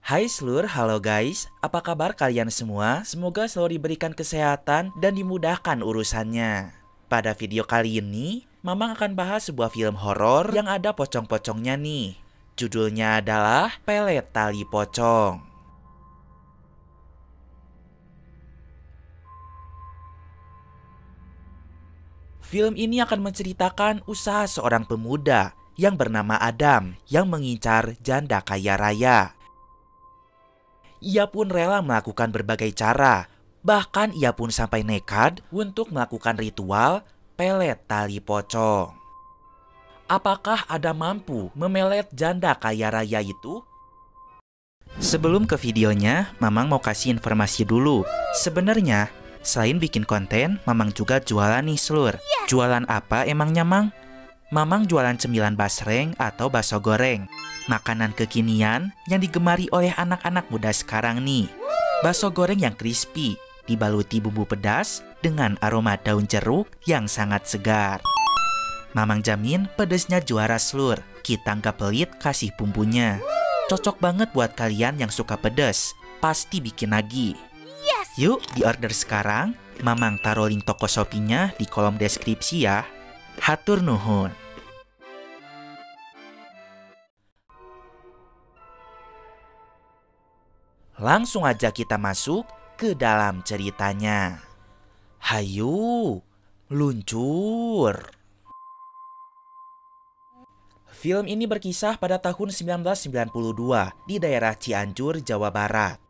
Hai seluruh, halo guys, apa kabar kalian semua? Semoga selalu diberikan kesehatan dan dimudahkan urusannya. Pada video kali ini, Mamang akan bahas sebuah film horor yang ada pocong-pocongnya nih. Judulnya adalah Pelet Tali Pocong. Film ini akan menceritakan usaha seorang pemuda yang bernama Adam yang mengincar janda kaya raya. Ia pun rela melakukan berbagai cara, bahkan ia pun sampai nekat untuk melakukan ritual pelet tali pocong. Apakah Adam mampu memelet janda kaya raya itu? Sebelum ke videonya, Mamang mau kasih informasi dulu. Sebenarnya, selain bikin konten, Mamang juga jualan nih seluruh. Jualan apa emangnya, Mang? Mamang jualan cemilan basreng atau bakso goreng. Makanan kekinian yang digemari oleh anak-anak muda sekarang nih. Bakso goreng yang crispy, dibaluti bumbu pedas dengan aroma daun jeruk yang sangat segar. Mamang jamin pedesnya juara seluruh. Kita nggak pelit kasih bumbunya. Cocok banget buat kalian yang suka pedas. Pasti bikin lagi. Yuk di order sekarang. Mamang taruh link toko Shopee-nya di kolom deskripsi ya. Hatur nuhun. Langsung aja kita masuk ke dalam ceritanya. Hayu, luncur. Film ini berkisah pada tahun 1992 di daerah Cianjur, Jawa Barat.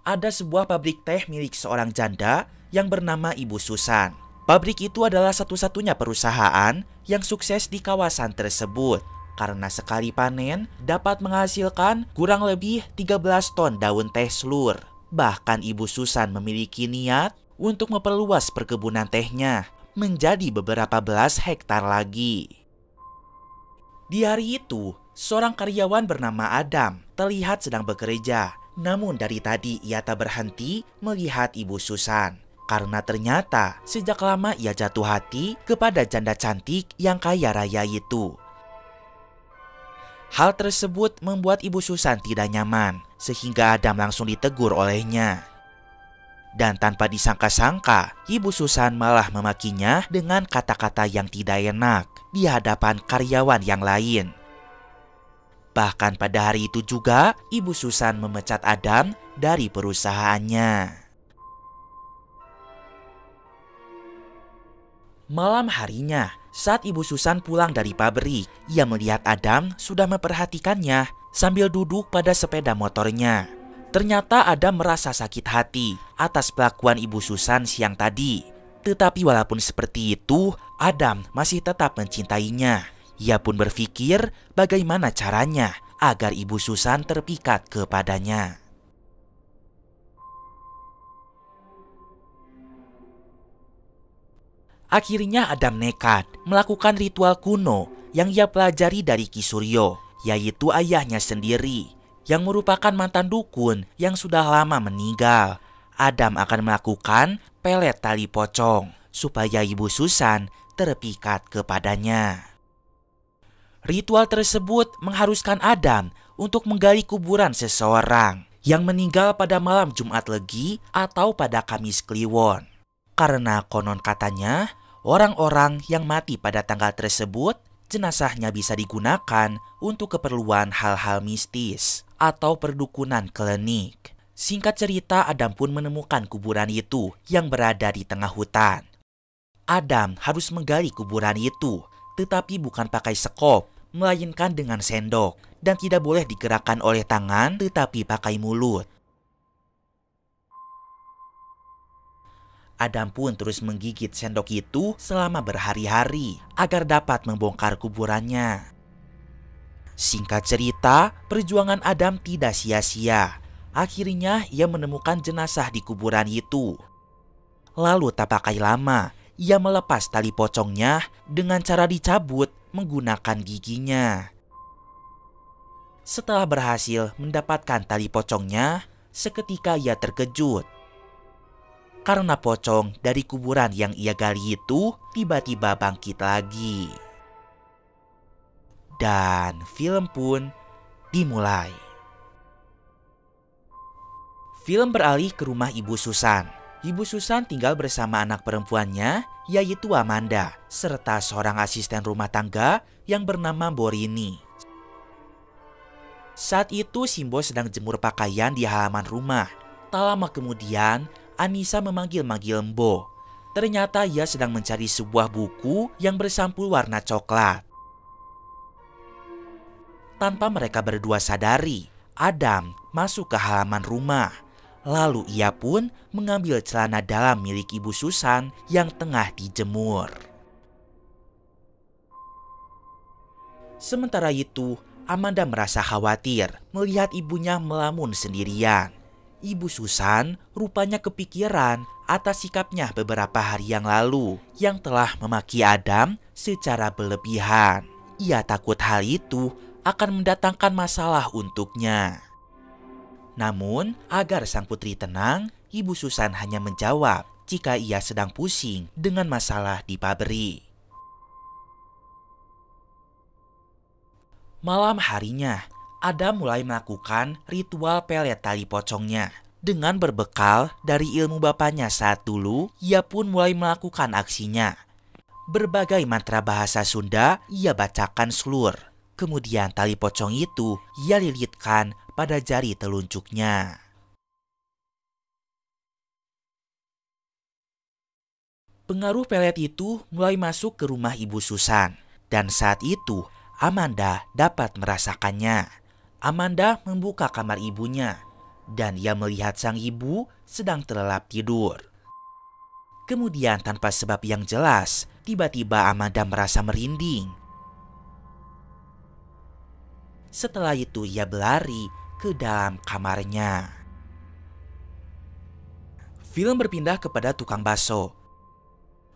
Ada sebuah pabrik teh milik seorang janda yang bernama Ibu Susan. Pabrik itu adalah satu-satunya perusahaan yang sukses di kawasan tersebut. Karena sekali panen dapat menghasilkan kurang lebih 13 ton daun teh seluruh. Bahkan Ibu Susan memiliki niat untuk memperluas perkebunan tehnya menjadi beberapa belas hektar lagi. Di hari itu, seorang karyawan bernama Adam terlihat sedang bekerja. Namun dari tadi ia tak berhenti melihat Ibu Susan. Karena ternyata sejak lama ia jatuh hati kepada janda cantik yang kaya raya itu. Hal tersebut membuat Ibu Susan tidak nyaman, sehingga Adam langsung ditegur olehnya. Dan tanpa disangka-sangka, Ibu Susan malah memakinya dengan kata-kata yang tidak enak di hadapan karyawan yang lain. Bahkan pada hari itu juga, Ibu Susan memecat Adam dari perusahaannya. Malam harinya, saat Ibu Susan pulang dari pabrik, ia melihat Adam sudah memperhatikannya sambil duduk pada sepeda motornya. Ternyata Adam merasa sakit hati atas pelakuan Ibu Susan siang tadi. Tetapi walaupun seperti itu, Adam masih tetap mencintainya. Ia pun berpikir bagaimana caranya agar Ibu Susan terpikat kepadanya. Akhirnya Adam nekat melakukan ritual kuno yang ia pelajari dari Ki Suryo, yaitu ayahnya sendiri, yang merupakan mantan dukun yang sudah lama meninggal. Adam akan melakukan pelet tali pocong supaya Ibu Susan terpikat kepadanya. Ritual tersebut mengharuskan Adam untuk menggali kuburan seseorang yang meninggal pada malam Jumat Legi atau pada Kamis Kliwon. Karena konon katanya, orang-orang yang mati pada tanggal tersebut, jenazahnya bisa digunakan untuk keperluan hal-hal mistis atau perdukunan klinik. Singkat cerita, Adam pun menemukan kuburan itu yang berada di tengah hutan. Adam harus menggali kuburan itu, tetapi bukan pakai sekop, melainkan dengan sendok, dan tidak boleh digerakkan oleh tangan, tetapi pakai mulut. Adam pun terus menggigit sendok itu selama berhari-hari agar dapat membongkar kuburannya. Singkat cerita, perjuangan Adam tidak sia-sia. Akhirnya ia menemukan jenazah di kuburan itu. Lalu tak pakai lama, ia melepas tali pocongnya dengan cara dicabut menggunakan giginya. Setelah berhasil mendapatkan tali pocongnya, seketika ia terkejut. Karena pocong dari kuburan yang ia gali itu tiba-tiba bangkit lagi. Dan film pun dimulai. Film beralih ke rumah Ibu Susan. Ibu Susan tinggal bersama anak perempuannya, yaitu Amanda, serta seorang asisten rumah tangga yang bernama Borini. Saat itu Simbo sedang jemur pakaian di halaman rumah. Tak lama kemudian, Anissa memanggil-manggil Mbo. Ternyata ia sedang mencari sebuah buku yang bersampul warna coklat. Tanpa mereka berdua sadari, Adam masuk ke halaman rumah. Lalu ia pun mengambil celana dalam milik Ibu Susan yang tengah dijemur. Sementara itu, Amanda merasa khawatir melihat ibunya melamun sendirian. Ibu Susan rupanya kepikiran atas sikapnya beberapa hari yang lalu yang telah memaki Adam secara berlebihan. Ia takut hal itu akan mendatangkan masalah untuknya. Namun, agar sang putri tenang, Ibu Susan hanya menjawab jika ia sedang pusing dengan masalah di pabrik. Malam harinya, Adam mulai melakukan ritual pelet tali pocongnya. Dengan berbekal dari ilmu bapaknya saat dulu, ia pun mulai melakukan aksinya. Berbagai mantra bahasa Sunda ia bacakan slur. Kemudian tali pocong itu ia lilitkan pada jari telunjuknya. Pengaruh pelet itu mulai masuk ke rumah Ibu Susan. Dan saat itu Amanda dapat merasakannya. Amanda membuka kamar ibunya dan ia melihat sang ibu sedang terlelap tidur. Kemudian tanpa sebab yang jelas, tiba-tiba Amanda merasa merinding. Setelah itu ia berlari ke dalam kamarnya. Film berpindah kepada tukang bakso.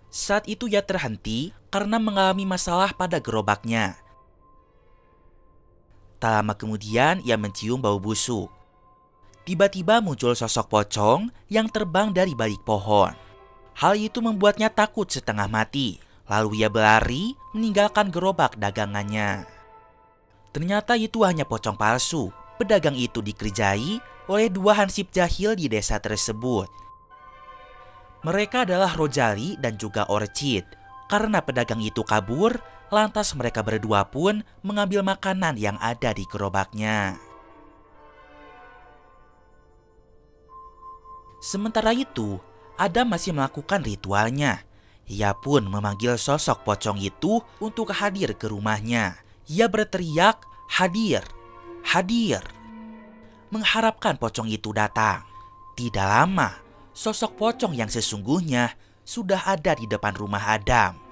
Saat itu ia terhenti karena mengalami masalah pada gerobaknya. Tak lama kemudian ia mencium bau busuk. Tiba-tiba muncul sosok pocong yang terbang dari balik pohon. Hal itu membuatnya takut setengah mati. Lalu ia berlari meninggalkan gerobak dagangannya. Ternyata itu hanya pocong palsu. Pedagang itu dikerjai oleh dua hansip jahil di desa tersebut. Mereka adalah Rojali dan juga Orchid. Karena pedagang itu kabur, lantas mereka berdua pun mengambil makanan yang ada di gerobaknya. Sementara itu, Adam masih melakukan ritualnya. Ia pun memanggil sosok pocong itu untuk hadir ke rumahnya. Ia berteriak, "Hadir, hadir!" mengharapkan pocong itu datang. Tidak lama, sosok pocong yang sesungguhnya sudah ada di depan rumah Adam.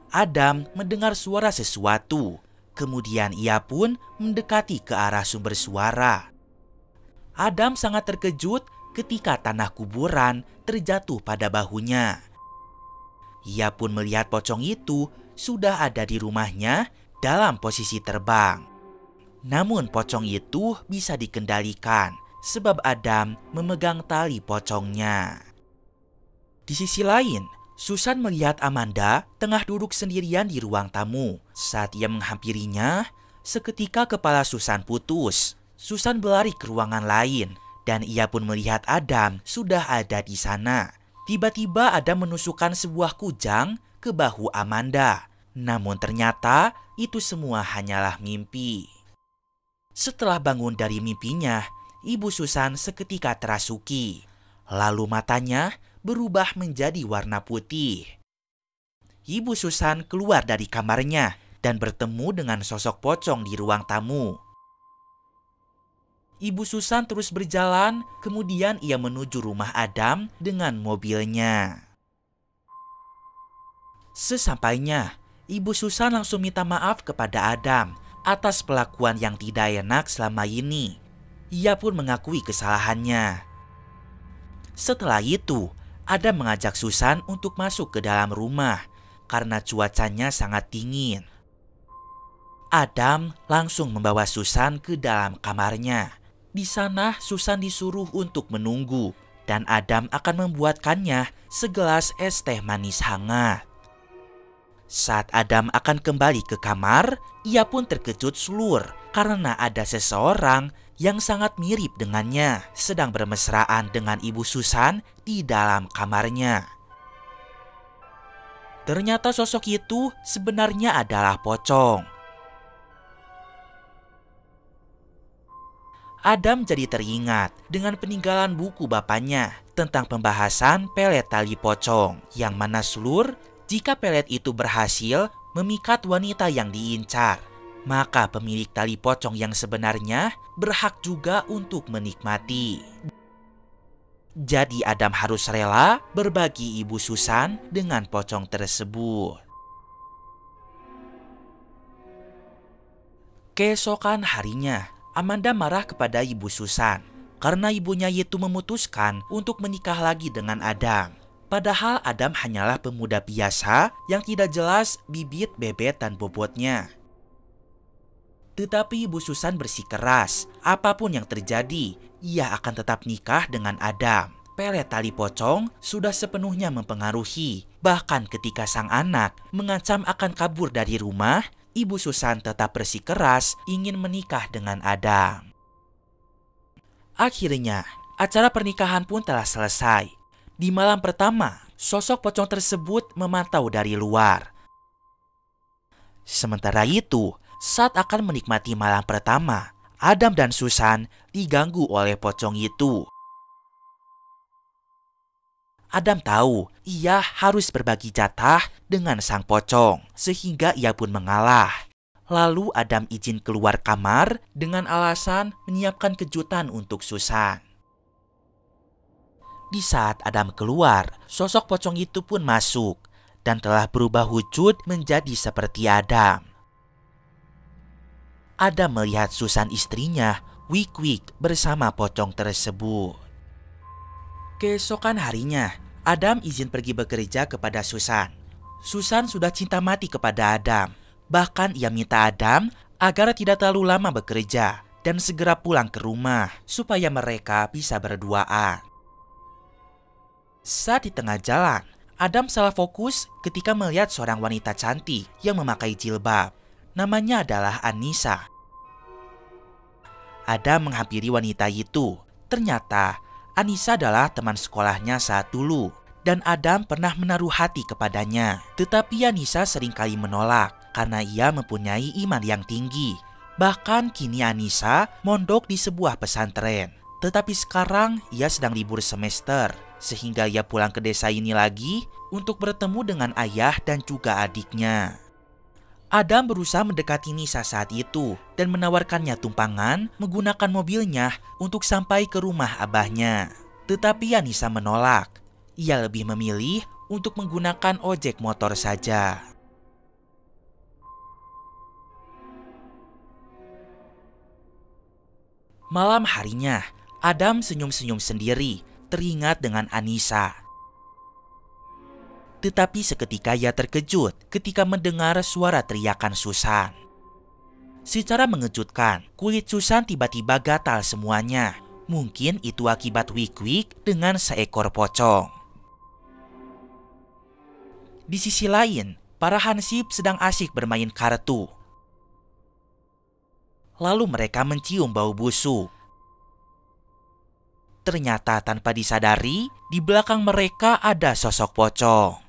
Adam mendengar suara sesuatu. Kemudian ia pun mendekati ke arah sumber suara. Adam sangat terkejut ketika tanah kuburan terjatuh pada bahunya. Ia pun melihat pocong itu sudah ada di rumahnya dalam posisi terbang. Namun pocong itu bisa dikendalikan sebab Adam memegang tali pocongnya. Di sisi lain, Susan melihat Amanda tengah duduk sendirian di ruang tamu. Saat ia menghampirinya, seketika kepala Susan putus. Susan berlari ke ruangan lain dan ia pun melihat Adam sudah ada di sana. Tiba-tiba Adam menusukkan sebuah kujang ke bahu Amanda. Namun ternyata itu semua hanyalah mimpi. Setelah bangun dari mimpinya, Ibu Susan seketika terasuki. Lalu matanya berubah menjadi warna putih. Ibu Susan keluar dari kamarnya dan bertemu dengan sosok pocong di ruang tamu. Ibu Susan terus berjalan, kemudian ia menuju rumah Adam dengan mobilnya. Sesampainya, Ibu Susan langsung minta maaf kepada Adam atas pelakuan yang tidak enak selama ini. Ia pun mengakui kesalahannya. Setelah itu, Adam mengajak Susan untuk masuk ke dalam rumah karena cuacanya sangat dingin. Adam langsung membawa Susan ke dalam kamarnya. Di sana Susan disuruh untuk menunggu dan Adam akan membuatkannya segelas es teh manis hangat. Saat Adam akan kembali ke kamar, ia pun terkejut selur karena ada seseorang yang sangat mirip dengannya sedang bermesraan dengan Ibu Susan di dalam kamarnya. Ternyata sosok itu sebenarnya adalah pocong. Adam jadi teringat dengan peninggalan buku bapaknya tentang pembahasan pelet tali pocong, yang mana selur jika pelet itu berhasil memikat wanita yang diincar, maka pemilik tali pocong yang sebenarnya berhak juga untuk menikmati. Jadi Adam harus rela berbagi Ibu Susan dengan pocong tersebut. Keesokan harinya, Amanda marah kepada Ibu Susan karena ibunya itu memutuskan untuk menikah lagi dengan Adam. Padahal Adam hanyalah pemuda biasa yang tidak jelas bibit, bebet, dan bobotnya. Tetapi Ibu Susan bersikeras, apapun yang terjadi, ia akan tetap nikah dengan Adam. Pelet tali pocong sudah sepenuhnya mempengaruhi. Bahkan ketika sang anak mengancam akan kabur dari rumah, Ibu Susan tetap bersikeras ingin menikah dengan Adam. Akhirnya, acara pernikahan pun telah selesai. Di malam pertama, sosok pocong tersebut memantau dari luar. Sementara itu, saat akan menikmati malam pertama, Adam dan Susan diganggu oleh pocong itu. Adam tahu ia harus berbagi jatah dengan sang pocong, sehingga ia pun mengalah. Lalu Adam izin keluar kamar dengan alasan menyiapkan kejutan untuk Susan. Di saat Adam keluar, sosok pocong itu pun masuk dan telah berubah wujud menjadi seperti Adam. Adam melihat Susan istrinya, Wik-Wik, bersama pocong tersebut. Keesokan harinya, Adam izin pergi bekerja kepada Susan. Susan sudah cinta mati kepada Adam. Bahkan ia minta Adam agar tidak terlalu lama bekerja dan segera pulang ke rumah supaya mereka bisa berduaan. Saat di tengah jalan, Adam salah fokus ketika melihat seorang wanita cantik yang memakai jilbab. Namanya adalah Anissa. Adam menghampiri wanita itu. Ternyata Anissa adalah teman sekolahnya saat dulu, dan Adam pernah menaruh hati kepadanya. Tetapi Anissa seringkali menolak karena ia mempunyai iman yang tinggi. Bahkan kini Anissa mondok di sebuah pesantren. Tetapi sekarang ia sedang libur semester, sehingga ia pulang ke desa ini lagi untuk bertemu dengan ayah dan juga adiknya. Adam berusaha mendekati Nisa saat itu dan menawarkannya tumpangan menggunakan mobilnya untuk sampai ke rumah abahnya. Tetapi Anissa menolak. Ia lebih memilih untuk menggunakan ojek motor saja. Malam harinya, Adam senyum-senyum sendiri, teringat dengan Anissa. Tetapi seketika ia terkejut ketika mendengar suara teriakan Susan. Secara mengejutkan, kulit Susan tiba-tiba gatal semuanya. Mungkin itu akibat Wik-Wik dengan seekor pocong. Di sisi lain, para hansip sedang asyik bermain kartu. Lalu mereka mencium bau busuk. Ternyata tanpa disadari, di belakang mereka ada sosok pocong.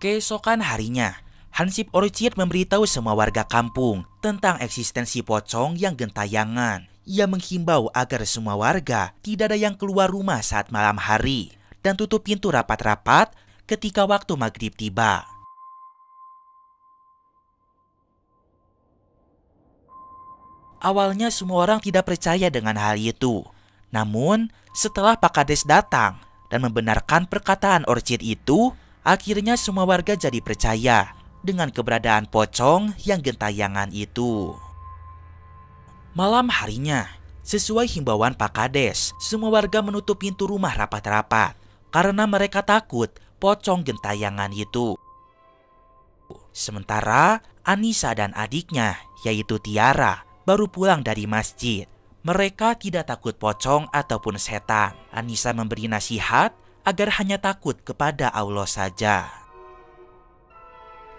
Keesokan harinya, Hansip Orchid memberitahu semua warga kampung tentang eksistensi pocong yang gentayangan. Ia menghimbau agar semua warga tidak ada yang keluar rumah saat malam hari dan tutup pintu rapat-rapat ketika waktu maghrib tiba. Awalnya semua orang tidak percaya dengan hal itu. Namun, setelah Pak Kades datang dan membenarkan perkataan Orchid itu, akhirnya semua warga jadi percaya dengan keberadaan pocong yang gentayangan itu. Malam harinya, sesuai himbauan Pak Kades, semua warga menutup pintu rumah rapat-rapat karena mereka takut pocong gentayangan itu. Sementara Anissa dan adiknya, yaitu Tiara, baru pulang dari masjid. Mereka tidak takut pocong ataupun setan. Anissa memberi nasihat agar hanya takut kepada Allah saja.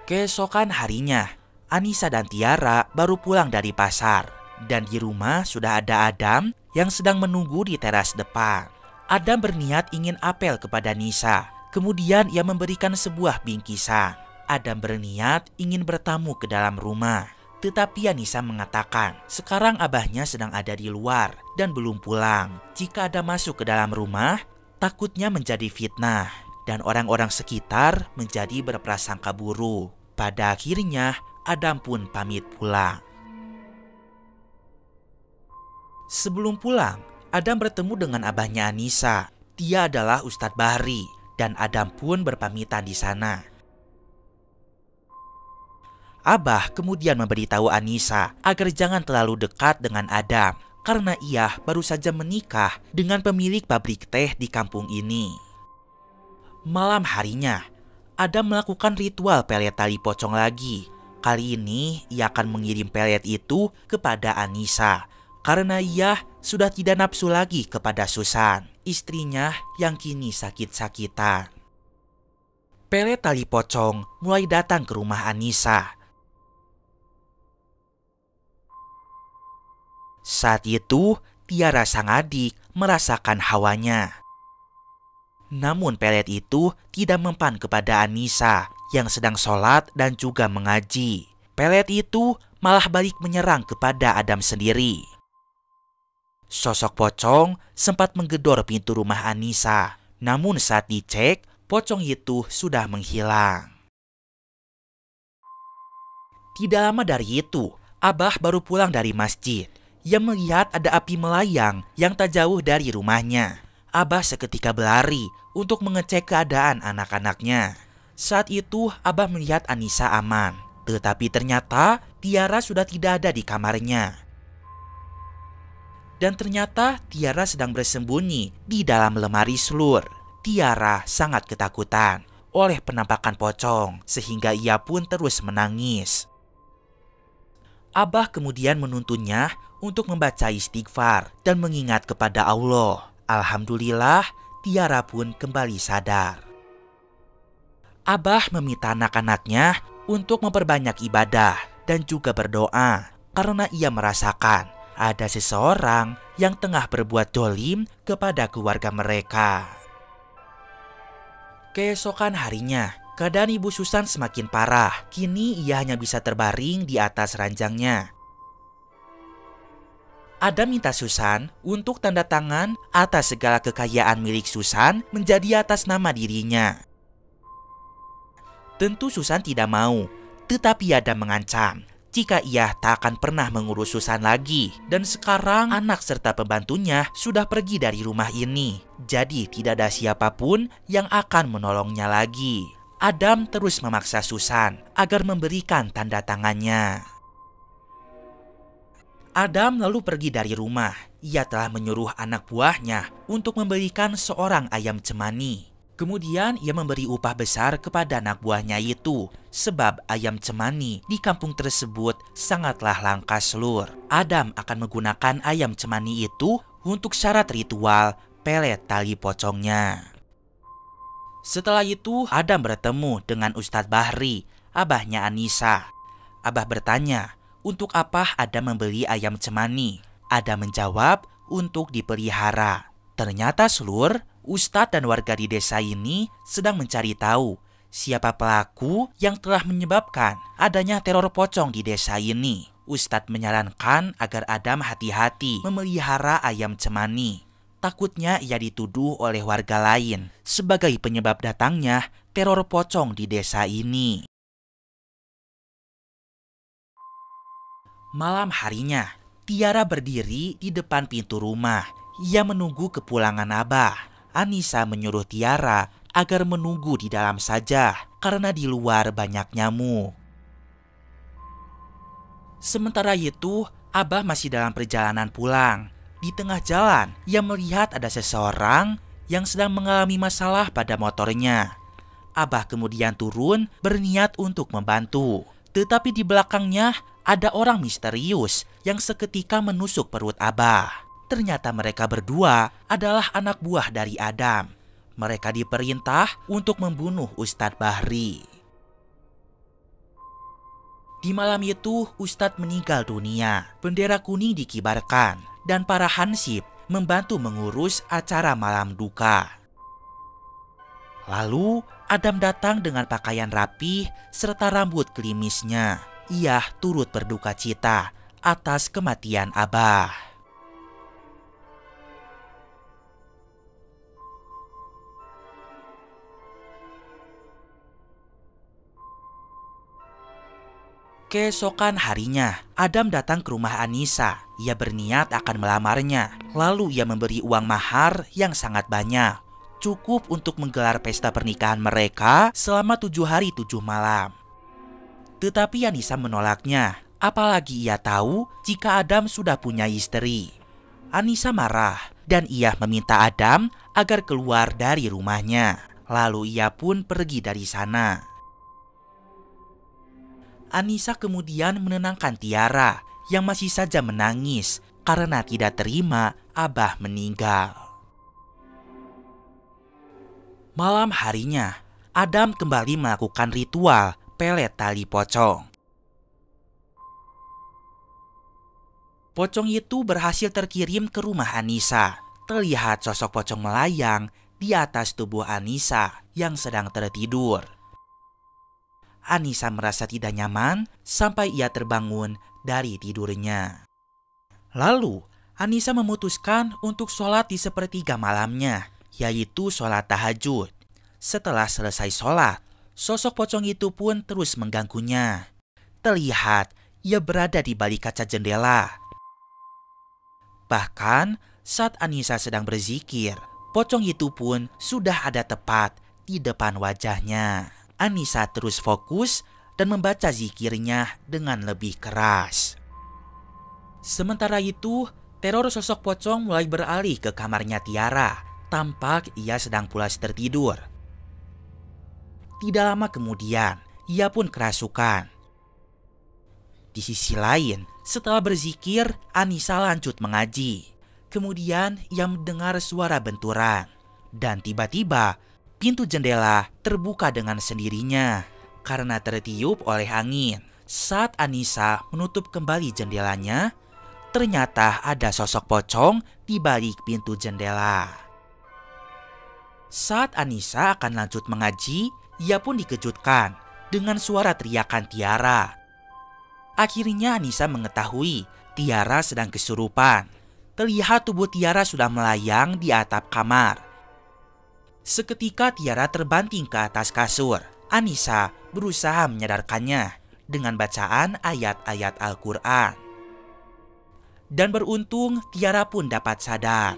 Keesokan harinya, Anissa dan Tiara baru pulang dari pasar. Dan di rumah sudah ada Adam yang sedang menunggu di teras depan. Adam berniat ingin apel kepada Nisa. Kemudian ia memberikan sebuah bingkisan. Adam berniat ingin bertamu ke dalam rumah. Tetapi Anissa mengatakan sekarang abahnya sedang ada di luar dan belum pulang. Jika Adam masuk ke dalam rumah, takutnya menjadi fitnah dan orang-orang sekitar menjadi berprasangka buruk. Pada akhirnya Adam pun pamit pulang. Sebelum pulang, Adam bertemu dengan abahnya Anissa. Dia adalah Ustadz Bahri dan Adam pun berpamitan di sana. Abah kemudian memberitahu Anissa agar jangan terlalu dekat dengan Adam karena ia baru saja menikah dengan pemilik pabrik teh di kampung ini. Malam harinya, Adam melakukan ritual pelet tali pocong lagi. Kali ini ia akan mengirim pelet itu kepada Anissa karena ia sudah tidak nafsu lagi kepada Susan, istrinya yang kini sakit-sakitan. Pelet tali pocong mulai datang ke rumah Anissa. Saat itu, Tiara sang adik merasakan hawanya. Namun pelet itu tidak mempan kepada Anissa yang sedang sholat dan juga mengaji. Pelet itu malah balik menyerang kepada Adam sendiri. Sosok pocong sempat menggedor pintu rumah Anissa. Namun saat dicek, pocong itu sudah menghilang. Tidak lama dari itu, Abah baru pulang dari masjid. Ia melihat ada api melayang yang tak jauh dari rumahnya. Abah seketika berlari untuk mengecek keadaan anak-anaknya. Saat itu Abah melihat Anissa aman. Tetapi ternyata Tiara sudah tidak ada di kamarnya. Dan ternyata Tiara sedang bersembunyi di dalam lemari selur. Tiara sangat ketakutan oleh penampakan pocong sehingga ia pun terus menangis. Abah kemudian menuntunnya untuk membaca istighfar dan mengingat kepada Allah. Alhamdulillah, Tiara pun kembali sadar. Abah meminta anak-anaknya untuk memperbanyak ibadah dan juga berdoa karena ia merasakan ada seseorang yang tengah berbuat dolim kepada keluarga mereka. Keesokan harinya, keadaan Ibu Susan semakin parah. Kini ia hanya bisa terbaring di atas ranjangnya. Adam minta Susan untuk tanda tangan atas segala kekayaan milik Susan menjadi atas nama dirinya. Tentu Susan tidak mau, tetapi Adam mengancam jika ia tak akan pernah mengurus Susan lagi. Dan sekarang anak serta pembantunya sudah pergi dari rumah ini. Jadi tidak ada siapapun yang akan menolongnya lagi. Adam terus memaksa Susan agar memberikan tanda tangannya. Adam lalu pergi dari rumah. Ia telah menyuruh anak buahnya untuk memberikan seorang ayam cemani. Kemudian ia memberi upah besar kepada anak buahnya itu, sebab ayam cemani di kampung tersebut sangatlah langka selur. Adam akan menggunakan ayam cemani itu untuk syarat ritual pelet tali pocongnya. Setelah itu Adam bertemu dengan Ustadz Bahri, abahnya Anissa. Abah bertanya, untuk apa Adam membeli ayam cemani? Adam menjawab, untuk dipelihara. Ternyata selur, Ustadz dan warga di desa ini sedang mencari tahu siapa pelaku yang telah menyebabkan adanya teror pocong di desa ini. Ustadz menyarankan agar Adam hati-hati memelihara ayam cemani. Takutnya ia dituduh oleh warga lain sebagai penyebab datangnya teror pocong di desa ini. Malam harinya, Tiara berdiri di depan pintu rumah. Ia menunggu kepulangan Abah. Anissa menyuruh Tiara agar menunggu di dalam saja karena di luar banyak nyamuk. Sementara itu, Abah masih dalam perjalanan pulang. Di tengah jalan, ia melihat ada seseorang yang sedang mengalami masalah pada motornya. Abah kemudian turun berniat untuk membantu. Tetapi di belakangnya ada orang misterius yang seketika menusuk perut Abah. Ternyata mereka berdua adalah anak buah dari Adam. Mereka diperintah untuk membunuh Ustadz Bahri. Di malam itu, Ustadz meninggal dunia. Bendera kuning dikibarkan dan para hansip membantu mengurus acara malam duka. Lalu, Adam datang dengan pakaian rapih serta rambut klimisnya. Ia turut berduka cita atas kematian Abah. Keesokan harinya, Adam datang ke rumah Anissa. Ia berniat akan melamarnya. Lalu ia memberi uang mahar yang sangat banyak, cukup untuk menggelar pesta pernikahan mereka selama 7 hari 7 malam. Tetapi Anissa menolaknya, apalagi ia tahu jika Adam sudah punya istri. Anissa marah dan ia meminta Adam agar keluar dari rumahnya. Lalu ia pun pergi dari sana. Anissa kemudian menenangkan Tiara yang masih saja menangis karena tidak terima Abah meninggal. Malam harinya, Adam kembali melakukan ritual pelet tali pocong. Pocong itu berhasil terkirim ke rumah Anissa. Terlihat sosok pocong melayang di atas tubuh Anissa yang sedang tertidur. Anissa merasa tidak nyaman sampai ia terbangun dari tidurnya. Lalu, Anissa memutuskan untuk sholat di sepertiga malamnya, yaitu sholat tahajud. Setelah selesai sholat, sosok pocong itu pun terus mengganggunya. Terlihat ia berada di balik kaca jendela. Bahkan saat Anissa sedang berzikir, pocong itu pun sudah ada tepat di depan wajahnya. Anissa terus fokus dan membaca zikirnya dengan lebih keras. Sementara itu, teror sosok pocong mulai beralih ke kamarnya Tiara. Tampak ia sedang pulas tertidur. Tidak lama kemudian, ia pun kerasukan. Di sisi lain, setelah berzikir, Anissa lanjut mengaji. Kemudian ia mendengar suara benturan. Dan tiba-tiba, pintu jendela terbuka dengan sendirinya karena tertiup oleh angin. Saat Anissa menutup kembali jendelanya, ternyata ada sosok pocong di balik pintu jendela. Saat Anissa akan lanjut mengaji, ia pun dikejutkan dengan suara teriakan Tiara. Akhirnya Anissa mengetahui Tiara sedang kesurupan. Terlihat tubuh Tiara sudah melayang di atap kamar. Seketika Tiara terbanting ke atas kasur. Anissa berusaha menyadarkannya dengan bacaan ayat-ayat Al-Quran. Dan beruntung Tiara pun dapat sadar.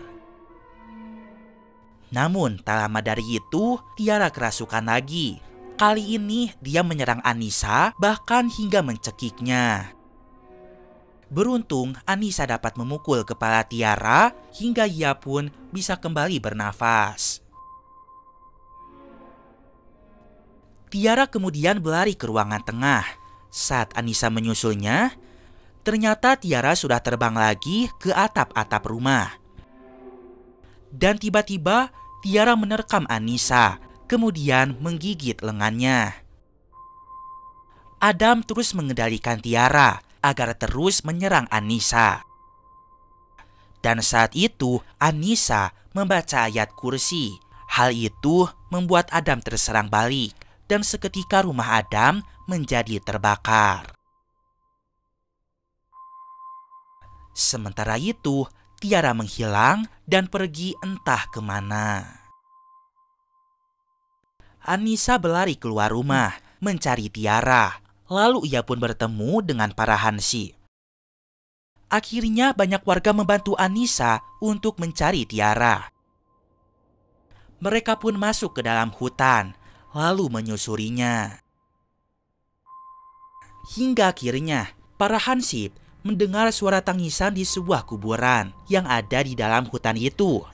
Namun tak lama dari itu Tiara kerasukan lagi. Kali ini dia menyerang Anissa bahkan hingga mencekiknya. Beruntung Anissa dapat memukul kepala Tiara hingga ia pun bisa kembali bernafas. Tiara kemudian berlari ke ruangan tengah. Saat Anissa menyusulnya, ternyata Tiara sudah terbang lagi ke atap-atap rumah. Dan tiba-tiba Tiara menerkam Anissa, kemudian menggigit lengannya. Adam terus mengendalikan Tiara agar terus menyerang Anissa. Dan saat itu Anissa membaca ayat kursi. Hal itu membuat Adam terserang balik. Dan seketika rumah Adam menjadi terbakar. Sementara itu, Tiara menghilang dan pergi entah kemana. Anissa berlari keluar rumah mencari Tiara. Lalu ia pun bertemu dengan para hansip. Akhirnya banyak warga membantu Anissa untuk mencari Tiara. Mereka pun masuk ke dalam hutan lalu menyusurinya. Hingga akhirnya para hansip mendengar suara tangisan di sebuah kuburan yang ada di dalam hutan itu.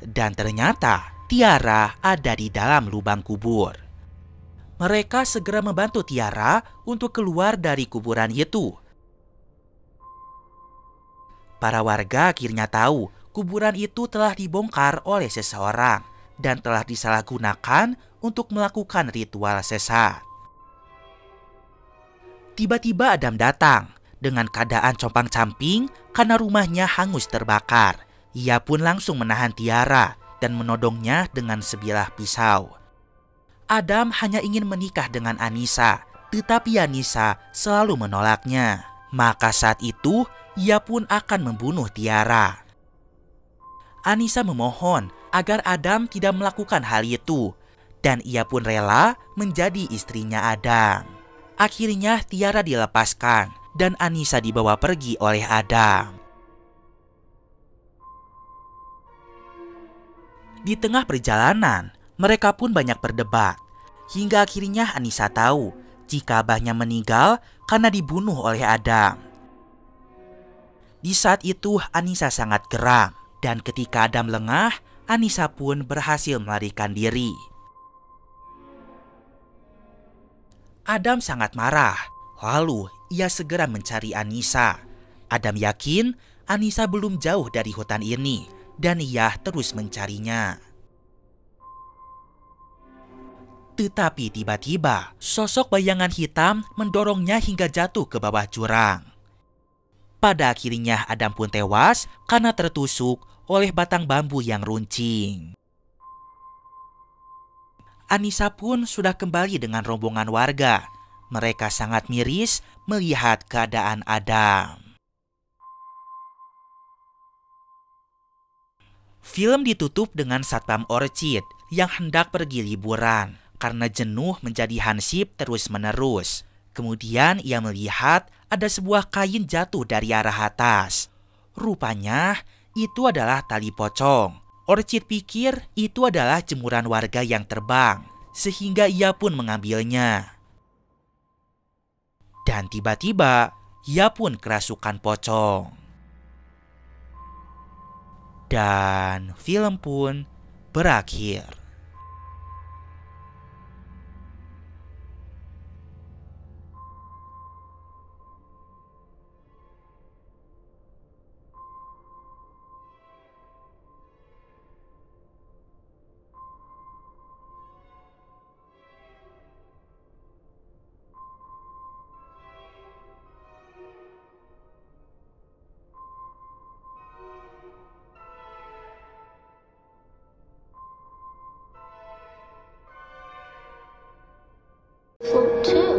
Dan ternyata Tiara ada di dalam lubang kubur. Mereka segera membantu Tiara untuk keluar dari kuburan itu. Para warga akhirnya tahu kuburan itu telah dibongkar oleh seseorang dan telah disalahgunakan untuk melakukan ritual sesat. Tiba-tiba Adam datang dengan keadaan compang-camping karena rumahnya hangus terbakar. Ia pun langsung menahan Tiara dan menodongnya dengan sebilah pisau. Adam hanya ingin menikah dengan Anissa, tetapi Anissa selalu menolaknya. Maka saat itu, ia pun akan membunuh Tiara. Anissa memohon agar Adam tidak melakukan hal itu, dan ia pun rela menjadi istrinya Adam. Akhirnya Tiara dilepaskan, dan Anissa dibawa pergi oleh Adam. Di tengah perjalanan, mereka pun banyak berdebat. Hingga akhirnya Anissa tahu jika abahnya meninggal karena dibunuh oleh Adam. Di saat itu Anissa sangat geram. Dan ketika Adam lengah, Anissa pun berhasil melarikan diri. Adam sangat marah. Lalu ia segera mencari Anissa. Adam yakin Anissa belum jauh dari hutan ini. Dan ia terus mencarinya. Tetapi tiba-tiba sosok bayangan hitam mendorongnya hingga jatuh ke bawah jurang. Pada akhirnya Adam pun tewas karena tertusuk oleh batang bambu yang runcing. Anissa pun sudah kembali dengan rombongan warga. Mereka sangat miris melihat keadaan Adam. Film ditutup dengan Satpam Orchid yang hendak pergi liburan karena jenuh menjadi hansip terus-menerus. Kemudian ia melihat ada sebuah kain jatuh dari arah atas. Rupanya itu adalah tali pocong. Orchid pikir itu adalah jemuran warga yang terbang, sehingga ia pun mengambilnya. Dan tiba-tiba ia pun kerasukan pocong. Dan film pun berakhir. Too.